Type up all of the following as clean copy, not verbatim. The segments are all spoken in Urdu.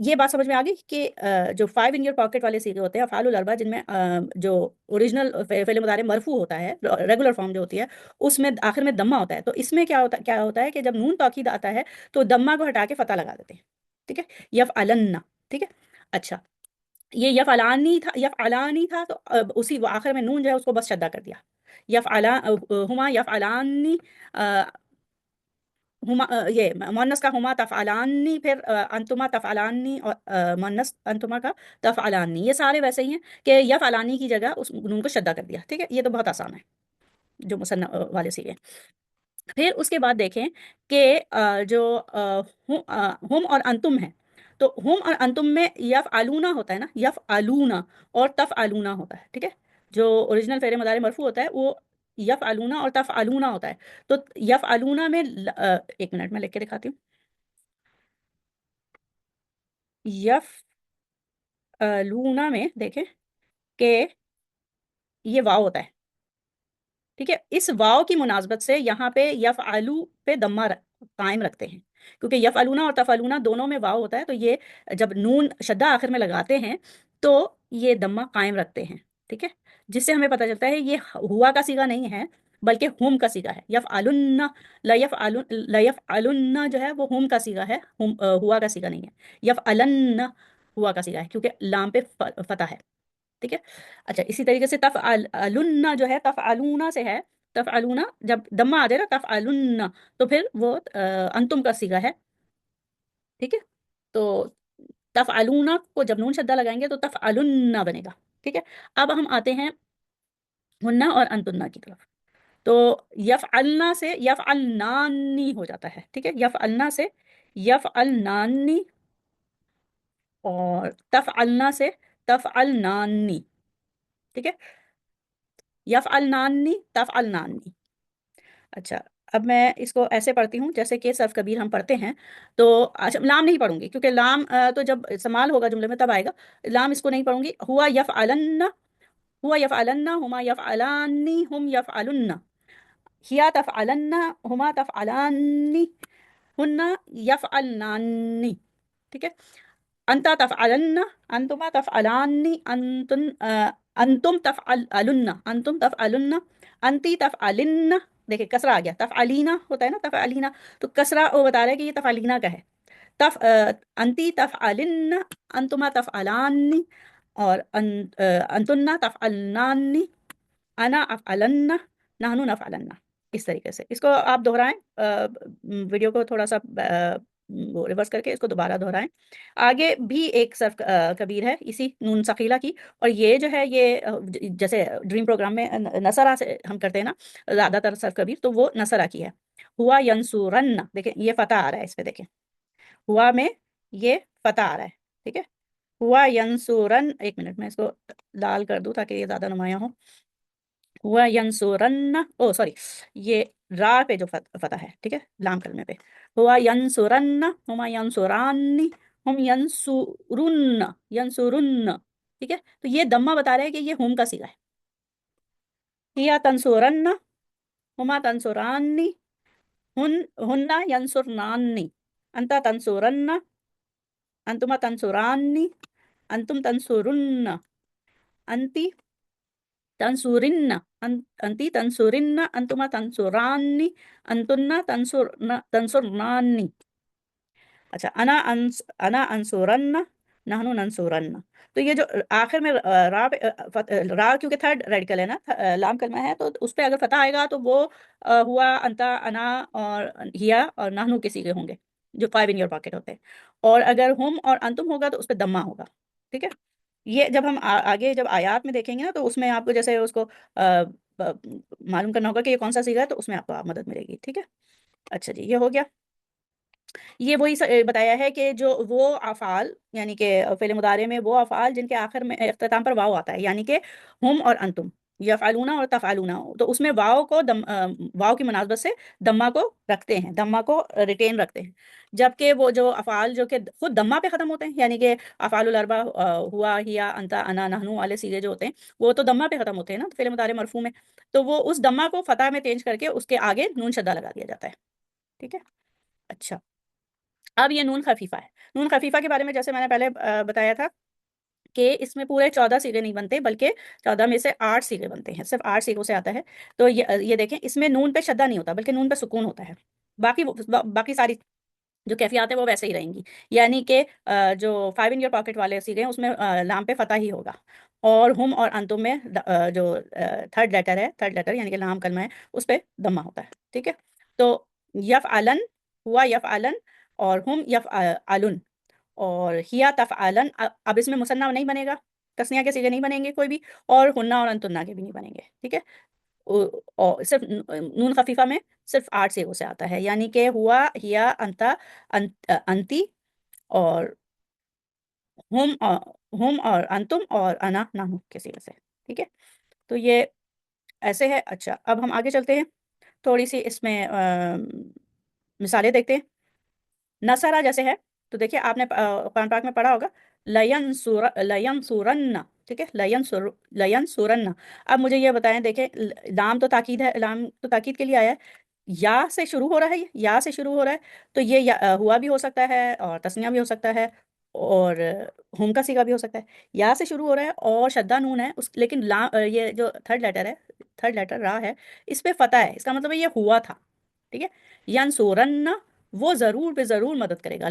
یہ بات سمجھ میں آ گئی کہ جو 5 ان یور پاکٹ والے سیغے ہوتے ہیں افعال الاربع، جن میں جو اوریجنل فعل مضارع مرفوع ہوتا ہے، ریگولر فارم جو ہوتی ہے، اس میں آخر میں دمہ ہوتا ہے. تو اس میں کیا ہوتا ہے کہ جب نون تاکید آتا ہے تو دمہ کو ہٹا کے فتح لگا دیتے ہیں. ٹھیک ہے، یفعلن. ٹھیک ہے، اچھا یہ یفعلانی تھا تو اسی آخر میں نون جو ہے اس کو بس شدہ کر دیا. ہما یفعلانی، ہما یہ مؤنث کا ہما تفعلانی، پھر انتما تفعلانی، اور مؤنث انتما کا تفعلانی. یہ سارے ویسے ہی ہیں کہ یفعلانی کی جگہ اس نون کو شدہ کر دیا. ٹھیک ہے، یہ تو بہت آسان ہے جو مثنى والے سیغے. پھر اس کے بعد دیکھیں کہ جو ہم اور انتم ہیں، تو ہم اور انتم میں یفعلون ہوتا ہے نا، یفعلون اور تفعلون ہوتا ہے. ٹھیک ہے، جو اوریجنل فعل مضارع مرفوع ہوتا ہے وہ یفعلون اور تفعلون ہوتا ہے. تو یفعلون میں ایک منٹ میں لکھ کے دکھاتی ہوں. یفعلون میں دیکھیں کہ یہ واو ہوتا ہے. ٹھیک ہے، اس واو کی مناسبت سے یہاں پہ یفعلو پہ دمہ قائم رکھتے ہیں، کیونکہ یفعلونا اور تفعلونا دونوں میں واو ہوتا ہے. تو یہ جب نون شدہ آخر میں لگاتے ہیں تو یہ دمہ قائم رکھتے ہیں. ٹھیک ہے، جس سے ہمیں پتہ چلتا ہے یہ ہوا کا صیغہ نہیں ہے بلکہ ہم کا صیغہ ہے. یفعلن، لا یفعلن جو ہے وہ ہم کا صیغہ ہے، ہوا کا صیغہ نہیں ہے. یفعلن ہوا کا صیغہ ہے کیونکہ لام پہ فتح ہے. ٹھیک ہے، اچھا اسی طریقے سے تفعلن جو ہے تفعلون سے ہے. تفعلون جب دمہ آ جائے نا تفعلن تو پھر وہ انتم کا صیغہ ہے. ٹھیک ہے، تو تفعلون کو جب نون شدہ لگائیں گے تو تفعلن بنے گا. ٹھیک ہے، اب ہم آتے ہیں ہنہ اور انتن کی طرف. تو یفعلنا سے یفعلنانی ہو جاتا ہے. ٹھیک ہے، یفعلنا سے یفعلنانی، اور تفعلنا سے تفعلنانی. ٹھیک ہے، یفعلنانی تفعلنانی. اچھا اب میں اس کو ایسے پڑھتی ہوں جیسے کہ صرف کبیر ہم پڑھتے ہیں. تو اچھا لام نہیں پڑھوں گی کیونکہ لام تو جب استعمال ہوگا جملے میں تب آئے گا. لام اس کو نہیں پڑھوں گی. ہوا یفعلن ہما یفعلانی ہم یفعلن، ہیا تفعلن ہما تفعلانی ہن یفعلنانی. ٹھیک ہے، انتا تفعلن انتما تفعلانی انتم تفعلن انتم تفعلن انتی تفعلن. دیکھیں کسرہ آ گیا، تفعلینا ہوتا ہے نا تفعلینا، تو کسرہ وہ بتا رہا ہے کہ یہ تفعلینا کا ہے. انتی تفعلن انتما تفعلانی، اور انتن تفعلنانی، انا افعلن نحن نفعلن. اس طریقے سے اس کو آپ دہرائیں، ویڈیو کو تھوڑا سا وہ ریورس کر کے اس کو دوبارہ دہرائیں. آگے بھی ایک صرف کبیر ہے اسی نون ثقیلہ کی، اور یہ جو ہے یہ جیسے ڈریم پروگرام میں نصرہ سے ہم کرتے ہیں نا زیادہ تر صرف کبیر، تو وہ نصرہ کی ہے. ہوا ینصرن، دیکھیں یہ فتح آ رہا ہے اس پہ، دیکھیں ہوا میں یہ فتح آ رہا ہے. ٹھیک ہے، ہوا ینصرن. ایک منٹ میں اس کو لال کر دوں تاکہ یہ زیادہ نمایاں ہو. ہوا ینصرن، او سوری، یہ را پہ جو فتح ہے، ٹھیک ہے لام کلمے پہ. ہوا ینصرن ہما ینصرانی ہم ینصرن ینصرن. ٹھیک ہے، تو یہ دمہ بتا رہے ہیں کہ یہ ہم کا صیغہ ہے. ہیا تنصرن ہما تنصرانی ہن ینصرنانی انتا تنصرن انتما تنصرانی انتم تنصرن انتی تنصرن انتی تنصرن انتما تنصرانی انتن تنصرنانی. اچھا انا انصرن نحن ننصرن. تو یہ جو آخر میں را کیونکہ تھرڈ ریڈیکل ہے نا، لام کلمہ ہے، تو اس پہ اگر فتح آئے گا تو وہ ہوا انتا انا اور ہیا اور نحنو کے صیغے ہوں گے جو 5 ان یور پاکٹ ہوتے ہیں. اور اگر ہم اور انتم ہوگا تو اس پہ دمہ ہوگا. ٹھیک ہے، یہ جب ہم آگے جب آیات میں دیکھیں گے نا تو اس میں آپ کو جیسے اس کو معلوم کرنا ہوگا کہ یہ کون سا صیغہ ہے، تو اس میں آپ کو مدد ملے گی. ٹھیک ہے، اچھا جی یہ ہو گیا. یہ وہی بتایا ہے کہ جو وہ افعال یعنی کہ فعل مضارع میں وہ افعال جن کے آخر میں اختتام پر واو آتا ہے، یعنی کہ ہم اور انتم، یفعلون اور تفعلون، تو اس میں واو کو واو کی مناسبت سے دمہ کو رکھتے ہیں، دمہ کو ریٹین رکھتے ہیں. جبکہ وہ جو افعال جو کہ خود دمہ پہ ختم ہوتے ہیں، یعنی کہ افعال الاربع ہوا ہیا انتا انا نحنو والے صیغے جو ہوتے ہیں وہ تو دمہ پہ ختم ہوتے ہیں نا فعل مضارع مرفوع میں، تو وہ اس دمہ کو فتح میں چینج کر کے اس کے آگے نون شدہ لگا دیا جاتا ہے. ٹھیک ہے، اچھا اب یہ نون خفیفہ ہے. نون خفیفہ کے بارے میں جیسے میں نے پہلے بتایا تھا کہ اس میں پورے 14 سیغے نہیں بنتے بلکہ 14 میں سے 8 سیغے بنتے ہیں، صرف 8 سیغوں سے آتا ہے. تو یہ دیکھیں اس میں نون پہ شدہ نہیں ہوتا بلکہ نون پہ سکون ہوتا ہے. باقی ساری جو کیفیات ہیں وہ ویسے ہی رہیں گی. یعنی کہ جو 5 ان یور پاکٹ والے سیغے ہیں اس میں لام پہ فتح ہی ہوگا، اور ہم اور انتم میں جو تھرڈ لیٹر ہے، تھرڈ لیٹر یعنی کہ لام کلمہ ہے، اس پہ دمہ ہوتا ہے. ٹھیک ہے. تو یفعلن، ہوا یفعلن، اور ہم یفعلن، اور ہیا تفعلن. اب اس میں مثنیٰ نہیں بنے گا، تسنیہ کے سیغے نہیں بنیں گے کوئی بھی، اور ہنہ اور انتنا کے بھی نہیں بنیں گے. ٹھیک ہے. اور صرف نون خفیفہ میں صرف 8 سیغوں سے آتا ہے، یعنی کہ ہوا، ہیا، انتا، انتی، اور ہم اور انتم اور انا نحن کے سیغے سے. ٹھیک ہے. تو یہ ایسے ہے. اچھا اب ہم آگے چلتے ہیں، تھوڑی سی اس میں مثالیں دیکھتے ہیں. نصرہ جیسے ہے تو دیکھیے آپ نے قرآن پاک میں پڑھا ہوگا لینصرن. ٹھیک ہے. لینصرن. اب مجھے یہ بتائیں، دیکھیں لام تو تاکید ہے، لام تو تاکید کے لیے آیا ہے، یا سے شروع ہو رہا ہے، یا سے شروع ہو رہا ہے. تو یہ ہوا بھی ہو سکتا ہے اور تسنیہ بھی ہو سکتا ہے اور ہم کا صیغہ بھی ہو سکتا ہے. یا سے شروع ہو رہا ہے اور شدہ نون ہے لیکن یہ جو تھرڈ لیٹر ہے، تھرڈ لیٹر را ہے، اس پہ فتح ہے. اس کا مطلب ہے یہ ہوا تھا. ٹھیک ہے. ینصرن، وہ ضرور بے ضرور مدد کرے گا.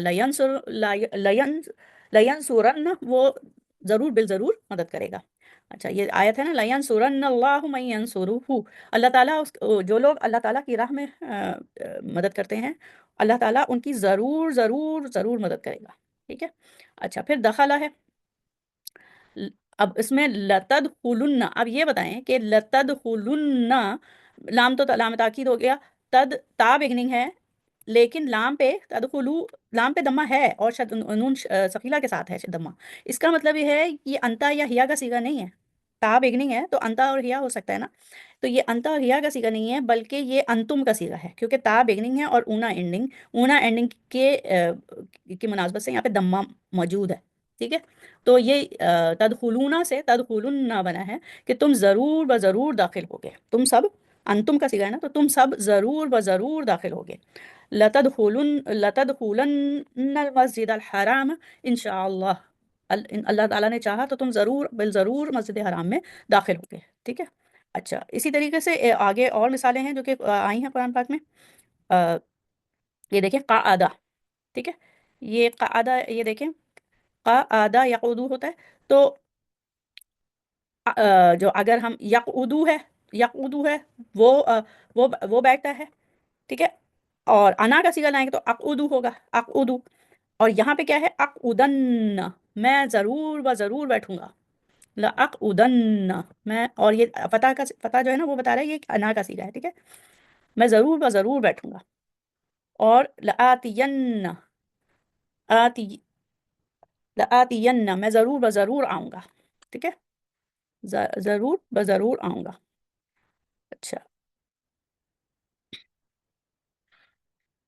لینصرن، وہ ضرور بالضرور مدد کرے گا. اچھا یہ آیت ہے نا، لینصرن اللہ من ینصرہ. اللہ تعالیٰ جو لوگ اللہ تعالیٰ کی راہ میں مدد کرتے ہیں، اللہ تعالیٰ ان کی ضرور ضرور ضرور مدد کرے گا. ٹھیک ہے. اچھا پھر دخلہ ہے. اب اس میں لتدخلن. اب یہ بتائیں کہ لتدخلن، لام تو لام تاکید ہو گیا، تا بگننگ ہے، لیکن لام پہ تدخلو، لام پہ دمہ ہے اور نون ثقیلہ کے ساتھ ہے دمہ. اس کا مطلب یہ ہے یہ انتا یا ہیا کا صیغہ نہیں ہے. تا بگننگ ہے تو انتا اور ہیا ہو سکتا ہے نا، تو یہ انتا اور ہیا کا صیغہ نہیں ہے بلکہ یہ انتم کا صیغہ ہے، کیونکہ تا بگننگ ہے اور اونا اینڈنگ، اونا اینڈنگ کی مناسبت سے یہاں پہ دمہ موجود ہے. ٹھیک ہے. تو یہ تدخلون سے تدخلن بنا ہے کہ تم ضرور بضرور داخل ہوگے. تم سب، انتم کا صیغہ ہے نا، تو تم سب ضرور بضرور داخل ہوگے. لتدخلن المسجد الحرام انشاءاللہ. اللہ تعالیٰ نے چاہا تو تم ضرور بالضرور مسجد حرام میں داخل ہوگے. ٹھیک ہے. اچھا اسی طریقے سے آگے اور مثالیں ہیں جو کہ آئی ہیں قرآن پاک میں. یہ دیکھیں قعدہ. ٹھیک ہے. یہ قعدہ، یہ دیکھیں قعدہ یقعدو ہوتا ہے. تو جو اگر ہم یقعدو ہے، یقعدو ہے، وہ بیٹھتا ہے. ٹھیک ہے. اور انا کا صیغہ لائیں گے تو اقعدو ہوگا، اقعدو. اور یہاں پہ کیا ہے، اقعدن، میں ضرور بضرور بیٹھوں گا. لاقعدن، میں، اور یہ فتح جو ہے نا وہ بتا رہا ہے یہ انا کا صیغہ ہے. ٹھیک ہے. میں ضرور بضرور بیٹھوں گا. اور لآتین، لآتین، میں ضرور بضرور آؤں گا. ٹھیک ہے. ضرور بضرور آؤں گا. اچھا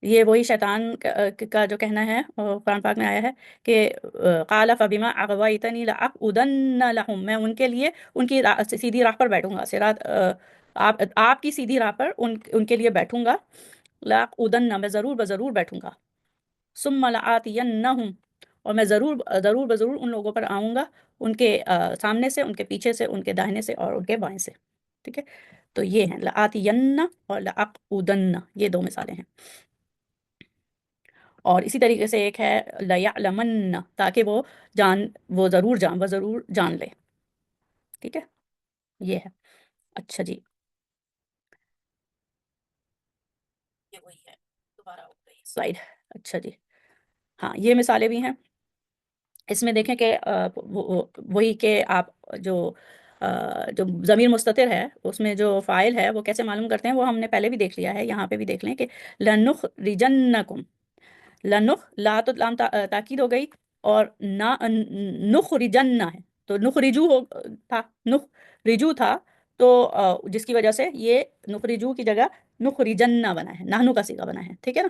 یہ وہی شیطان کا جو کہنا ہے قرآن پاک میں آیا ہے کہ قال فبما اغویتنی لاقعدن لهم، میں ان کے لیے ان کی سیدھی راہ پر بیٹھوں گا. صراط، آپ کی سیدھی راہ پر ان کے لیے بیٹھوں گا. لاقعدن، میں ضرور بضرور بیٹھوں گا. ثم لآتینہم، اور میں ضرور ضرور بضرور ان لوگوں پر آؤں گا، ان کے سامنے سے، ان کے پیچھے سے، ان کے داہنے سے اور ان کے بائیں سے. ٹھیک ہے. تو یہ ہیں لآتین اور لاقعدن، یہ دو مثالیں ہیں. اور اسی طریقے سے ایک ہے لیعلمن، تاکہ وہ ضرور جان لے. ٹھیک ہے. یہ ہے. اچھا جی یہ وہی ہے، دوبارہ ہو گئی سلائیڈ. اچھا جی ہاں یہ مثالیں بھی ہیں. اس میں دیکھیں کہ وہی کہ آپ جو جو ضمیر مستتر ہے اس میں جو فاعل ہے وہ کیسے معلوم کرتے ہیں، وہ ہم نے پہلے بھی دیکھ لیا ہے. یہاں پہ بھی دیکھ لیں کہ لنخرجنکم، لا تو لام تاکید ہو گئی، اور نخرجن ہے تو نخرجو تھا، نخرجو تھا، تو جس کی وجہ سے یہ نخرجو کی جگہ نخرجن بنا ہے، نحنو کا صیغہ بنا ہے. ٹھیک ہے نا.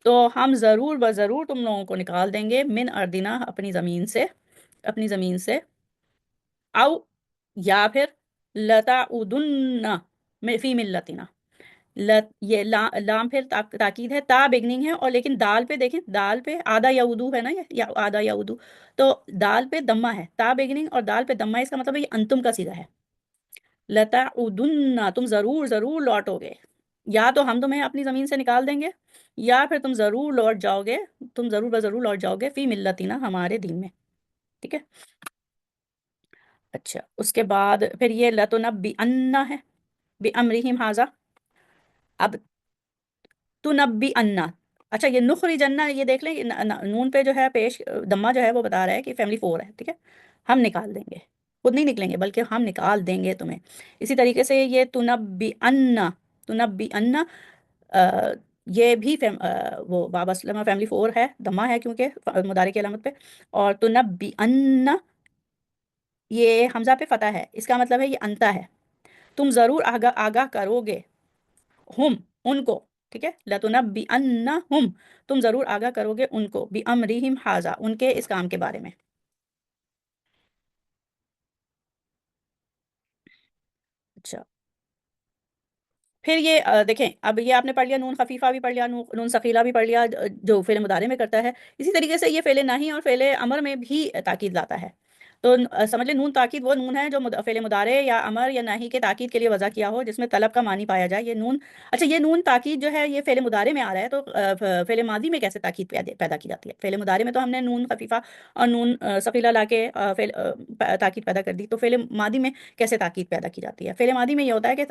تو ہم ضرور بضرور تم لوگوں کو نکال دیں گے من اردنا، اپنی زمین سے، اپنی زمین سے. او، یا پھر لتعودن فی ملتنا، یہ لام پھر تاکید ہے، تا بگننگ ہے، اور لیکن دال پہ دیکھیں، دال پہ آدھا یعودو ہے نا، یا آدھا یعودو، تو دال پہ دمہ ہے، تا بگننگ اور دال پہ دمہ، اس کا مطلب ہے یہ انتم کا سیدھا ہے، لتعودن، تم ضرور ضرور لوٹو گے، یا تو ہم تمہیں اپنی زمین سے نکال دیں گے، یا پھر تم ضرور لوٹ جاؤ گے، تم ضرور بضرور لوٹ جاؤ گے، فی ملتنا، ہمارے دین میں، ٹھیک ہے۔ اچھا، اس کے بعد پھر یہ لتنبئن ہے بامرہم ھذا، اب تنبئن، اچھا یہ نخرجن، یہ دیکھ لیں نون پہ جو ہے پیش دمہ جو ہے وہ بتا رہا ہے کہ فیملی 4 ہے، ٹھیک ہے، ہم نکال دیں گے، خود نہیں نکلیں گے بلکہ ہم نکال دیں گے تمہیں۔ اسی طریقے سے یہ تنبئن، تنبئن یہ بھی وہ بابا اسلمہ فیملی 4 ہے، دمہ ہے کیونکہ مضارع کی علامت پہ، اور تنبئن یہ حمزہ پہ فتح ہے، اس کا مطلب ہے یہ انتا ہے، تم ضرور آگاہ کرو گے، ہم، ان کو، ٹھیک ہے، لَتُنَبِّئَنَّهُمْ، تم ضرور آگاہ کرو گے ان کو، بِأَمْرِهِمْ ھذا، ان کے اس کام کے بارے میں۔ اچھا، پھر یہ دیکھیں، اب یہ آپ نے پڑھ لیا نون خفیفہ بھی پڑھ لیا، نون ثقیلہ بھی پڑھ لیا، جو فعل مضارع میں کرتا ہے، اسی طریقے سے یہ فعل نہی اور فعل امر میں بھی تاکید لاتا ہے، تو سمجھ لیں نون تاکید وہ نون ہے جو فعل مضارع یا امر یا نہی کے تاکید کے لیے وضع کیا ہو، جس میں طلب کا معنی پایا جائے، یہ نون، اچھا یہ نون تاکید جو ہے یہ فعل مضارع میں آ رہا ہے، تو فعل ماضی میں کیسے تاکید پیدا کی جاتی ہے؟ فعل مضارع میں تو ہم نے نون خفیفہ اور نون ثقیلہ لا کے تاکید پیدا کر دی، تو فعل ماضی میں کیسے تاکید پیدا کی جاتی ہے؟ فعل ماضی میں یہ ہوتا ہے کہ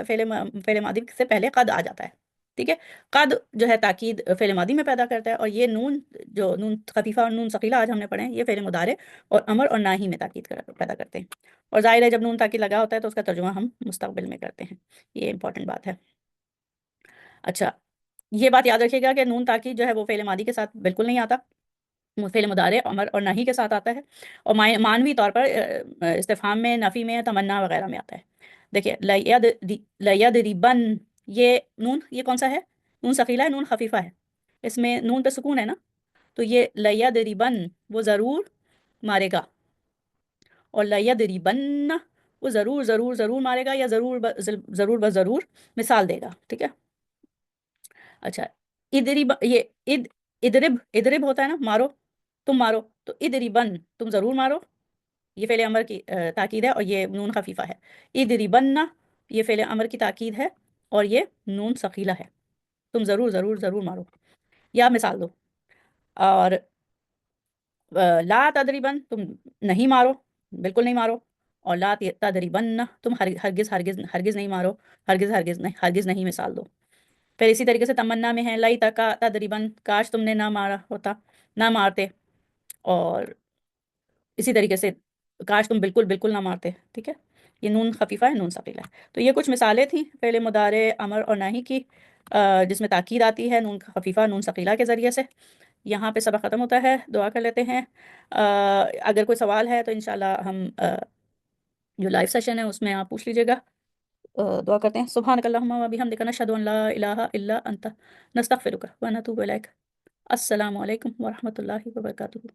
فعل ماضی سے پہلے قد آ جاتا ہے، ٹھیک ہے، قد جو ہے تاکید فعل ماضی میں پیدا کرتا ہے، اور یہ نون جو نون خفیفہ اور نون ثقیلہ آج ہم نے پڑھے ہیں، یہ فعل مضارع اور امر اور ناہی میں تاکید پیدا کرتے ہیں، اور ظاہر ہے جب نون تاکید لگا ہوتا ہے تو اس کا ترجمہ ہم مستقبل میں کرتے ہیں، یہ امپورٹنٹ بات ہے۔ اچھا، یہ بات یاد رکھیے گا کہ نون تاکید جو ہے وہ فعل ماضی کے ساتھ بالکل نہیں آتا، فعل مضارع امر اور نہی کے ساتھ آتا ہے، اور معنوی طور پر استفہام میں، نفی میں، تمنا وغیرہ میں آتا ہے۔ دیکھیے لیدربن، یہ نون، یہ کون سا ہے؟ نون ثقیلہ ہے، نون خفیفہ ہے، اس میں نون پہ سکون ہے نا، تو یہ لیدربن، وہ ضرور مارے گا، اور لیدربن، وہ ضرور ضرور ضرور مارے گا، یا ضرور ضرور بضرور مثال دے گا، ٹھیک ہے۔ اچھا، ادرب، یہ ادرب، ادرب ہوتا ہے نا مارو، تم مارو، تو ادربن، تم ضرور مارو، یہ فعل امر کی تاکید ہے، اور یہ نون خفیفہ ہے، ادربن، یہ فعل امر کی تاکید ہے، اور یہ نون ثقیلہ ہے، تم ضرور ضرور ضرور مارو، یا مثال دو، اور لا تدریبن، تم نہیں مارو، بالکل نہیں مارو، اور لا تدریبن، تم ہرگز ہرگز ہرگز نہیں مارو، ہرگز ہرگز نہیں، ہرگز نہیں، مثال دو۔ پھر اسی طریقے سے تمنا میں ہے لائی تکا تدریبن، کاش تم نے نہ مارا ہوتا، نہ مارتے، اور اسی طریقے سے کاش تم بالکل بالکل نہ مارتے، ٹھیک ہے، یہ نون خفیفہ ہے، نون ثقیلہ ہے، تو یہ کچھ مثالیں تھیں فعل مضارع امر اور نہی کی، جس میں تاکید آتی ہے نون خفیفہ نون ثقیلہ کے ذریعے سے۔ یہاں پہ سبق ختم ہوتا ہے، دعا کر لیتے ہیں، اگر کوئی سوال ہے تو انشاءاللہ ہم جو لائیو سیشن ہے اس میں آپ پوچھ لیجیے گا۔ دعا کرتے ہیں، سبحانک اللہم و بحمدک، نشہد ان لا الہ الا انت، نستغفرک و نتوب الیک۔ السلام علیکم ورحمۃ اللہ وبرکاتہ۔